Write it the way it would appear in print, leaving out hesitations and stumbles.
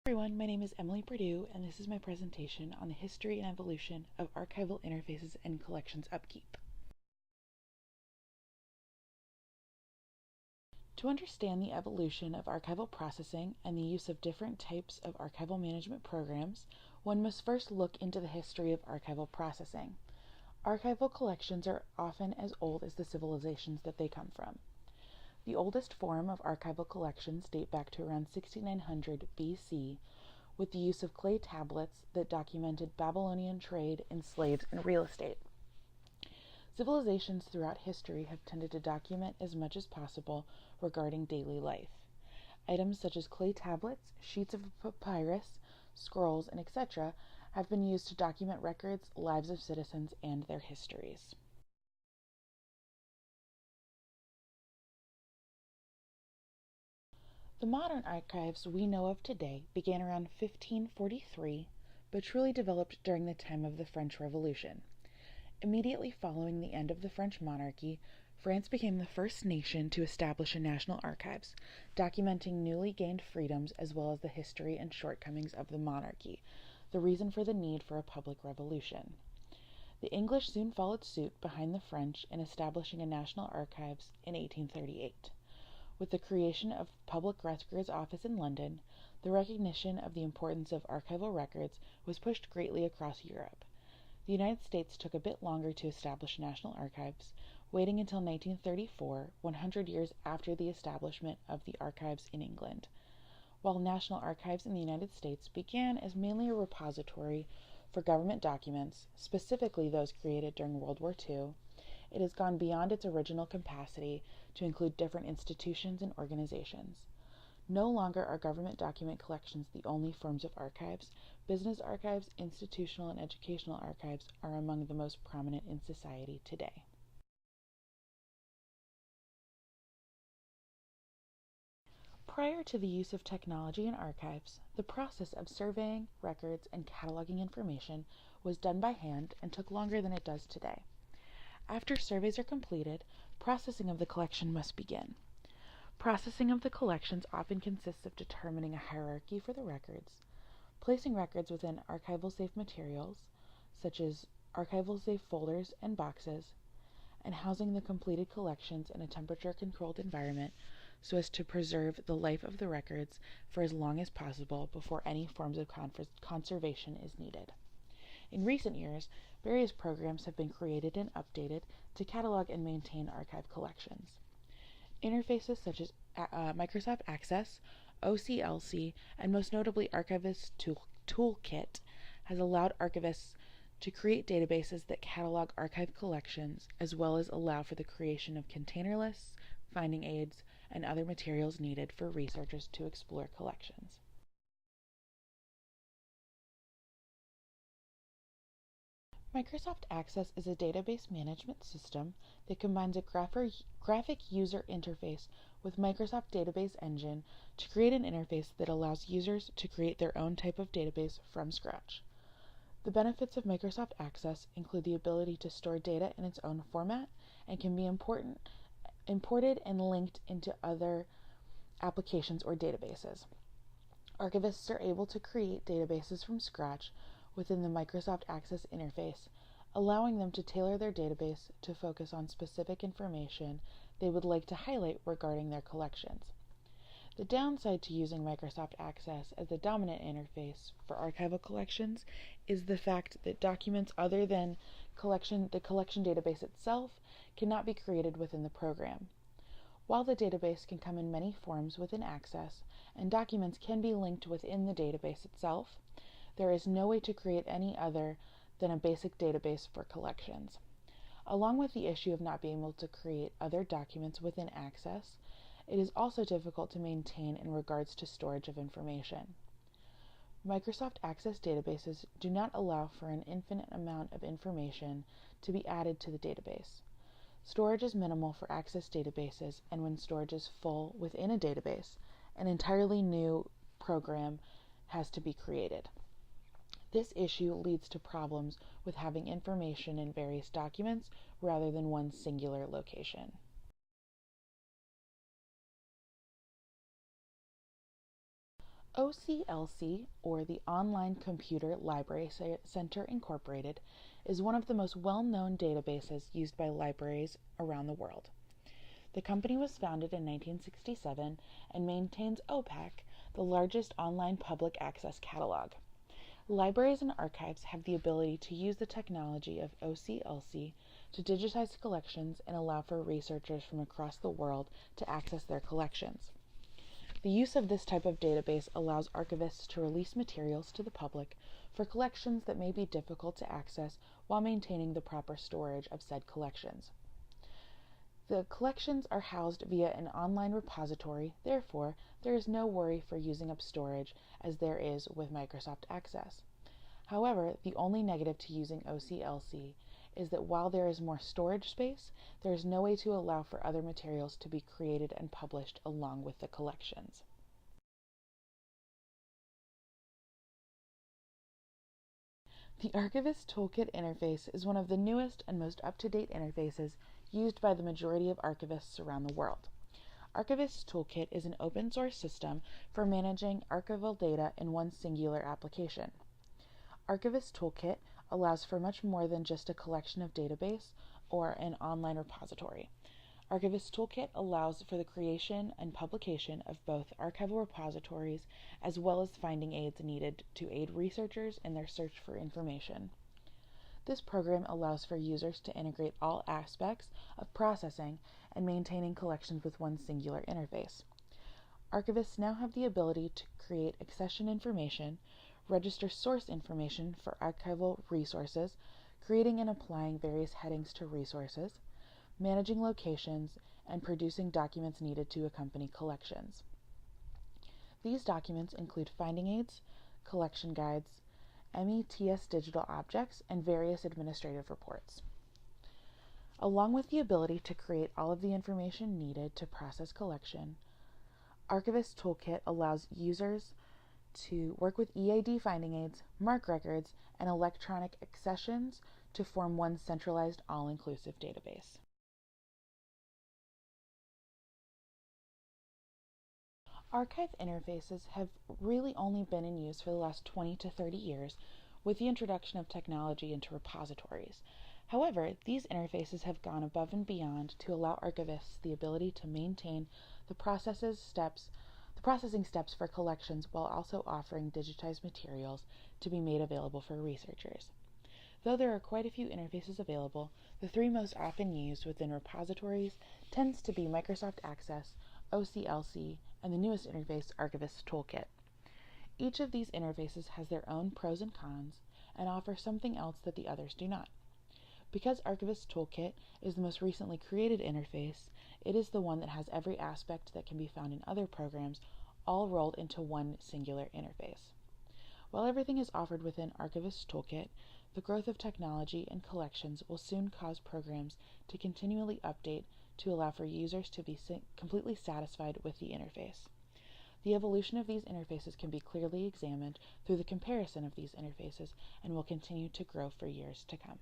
Everyone, my name is Emily Perdue, and this is my presentation on the history and evolution of archival interfaces and collections upkeep. To understand the evolution of archival processing and the use of different types of archival management programs, one must first look into the history of archival processing. Archival collections are often as old as the civilizations that they come from. The oldest form of archival collections date back to around 6900 BC, with the use of clay tablets that documented Babylonian trade in slaves and real estate. Civilizations throughout history have tended to document as much as possible regarding daily life. Items such as clay tablets, sheets of papyrus, scrolls, and etc. have been used to document records, lives of citizens, and their histories. The modern archives we know of today began around 1543, but truly developed during the time of the French Revolution. Immediately following the end of the French monarchy, France became the first nation to establish a national archives, documenting newly gained freedoms as well as the history and shortcomings of the monarchy, the reason for the need for a public revolution. The English soon followed suit behind the French in establishing a national archives in 1838. With the creation of the Public Records Office in London, the recognition of the importance of archival records was pushed greatly across Europe. The United States took a bit longer to establish national archives, waiting until 1934, 100 years after the establishment of the archives in England. While national archives in the United States began as mainly a repository for government documents, specifically those created during World War II, it has gone beyond its original capacity to include different institutions and organizations. No longer are government document collections the only forms of archives. Business archives, institutional and educational archives are among the most prominent in society today. Prior to the use of technology in archives, the process of surveying records and cataloging information was done by hand and took longer than it does today. After surveys are completed, processing of the collection must begin. Processing of the collections often consists of determining a hierarchy for the records, placing records within archival safe materials, such as archival safe folders and boxes, and housing the completed collections in a temperature-controlled environment so as to preserve the life of the records for as long as possible before any forms of conservation is needed. In recent years, various programs have been created and updated to catalog and maintain archive collections. Interfaces such as Microsoft Access, OCLC, and most notably Archivist Toolkit has allowed archivists to create databases that catalog archive collections, as well as allow for the creation of container lists, finding aids, and other materials needed for researchers to explore collections. Microsoft Access is a database management system that combines a graphic user interface with Microsoft Database Engine to create an interface that allows users to create their own type of database from scratch. The benefits of Microsoft Access include the ability to store data in its own format and can be imported and linked into other applications or databases. Archivists are able to create databases from scratch within the Microsoft Access interface, allowing them to tailor their database to focus on specific information they would like to highlight regarding their collections. The downside to using Microsoft Access as the dominant interface for archival collections is the fact that documents other than the collection database itself cannot be created within the program. While the database can come in many forms within Access, and documents can be linked within the database itself, there is no way to create any other than a basic database for collections. Along with the issue of not being able to create other documents within Access, it is also difficult to maintain in regards to storage of information. Microsoft Access databases do not allow for an infinite amount of information to be added to the database. Storage is minimal for Access databases, and when storage is full within a database, an entirely new program has to be created. This issue leads to problems with having information in various documents rather than one singular location. OCLC, or the Online Computer Library Center Incorporated, is one of the most well-known databases used by libraries around the world. The company was founded in 1967 and maintains OPAC, the largest online public access catalog. Libraries and archives have the ability to use the technology of OCLC to digitize collections and allow for researchers from across the world to access their collections. The use of this type of database allows archivists to release materials to the public for collections that may be difficult to access while maintaining the proper storage of said collections. The collections are housed via an online repository, therefore, there is no worry for using up storage as there is with Microsoft Access. However, the only negative to using OCLC is that while there is more storage space, there is no way to allow for other materials to be created and published along with the collections. The Archivist Toolkit interface is one of the newest and most up-to-date interfaces used by the majority of archivists around the world. Archivist Toolkit is an open-source system for managing archival data in one singular application. Archivist Toolkit allows for much more than just a collection of database or an online repository. Archivist Toolkit allows for the creation and publication of both archival repositories as well as finding aids needed to aid researchers in their search for information. This program allows for users to integrate all aspects of processing and maintaining collections with one singular interface. Archivists now have the ability to create accession information, register source information for archival resources, creating and applying various headings to resources, managing locations, and producing documents needed to accompany collections. These documents include finding aids, collection guides, METS digital objects, and various administrative reports. Along with the ability to create all of the information needed to process collection, Archivist Toolkit allows users to work with EAD finding aids, MARC records, and electronic accessions to form one centralized, all-inclusive database. Archive interfaces have really only been in use for the last 20 to 30 years with the introduction of technology into repositories. However, these interfaces have gone above and beyond to allow archivists the ability to maintain the processing steps for collections while also offering digitized materials to be made available for researchers. Though there are quite a few interfaces available, the three most often used within repositories tends to be Microsoft Access, OCLC, and the newest interface, Archivist Toolkit. Each of these interfaces has their own pros and cons and offers something else that the others do not. Because Archivist Toolkit is the most recently created interface, it is the one that has every aspect that can be found in other programs all rolled into one singular interface. While everything is offered within Archivist Toolkit, the growth of technology and collections will soon cause programs to continually update to allow for users to be completely satisfied with the interface. The evolution of these interfaces can be clearly examined through the comparison of these interfaces and will continue to grow for years to come.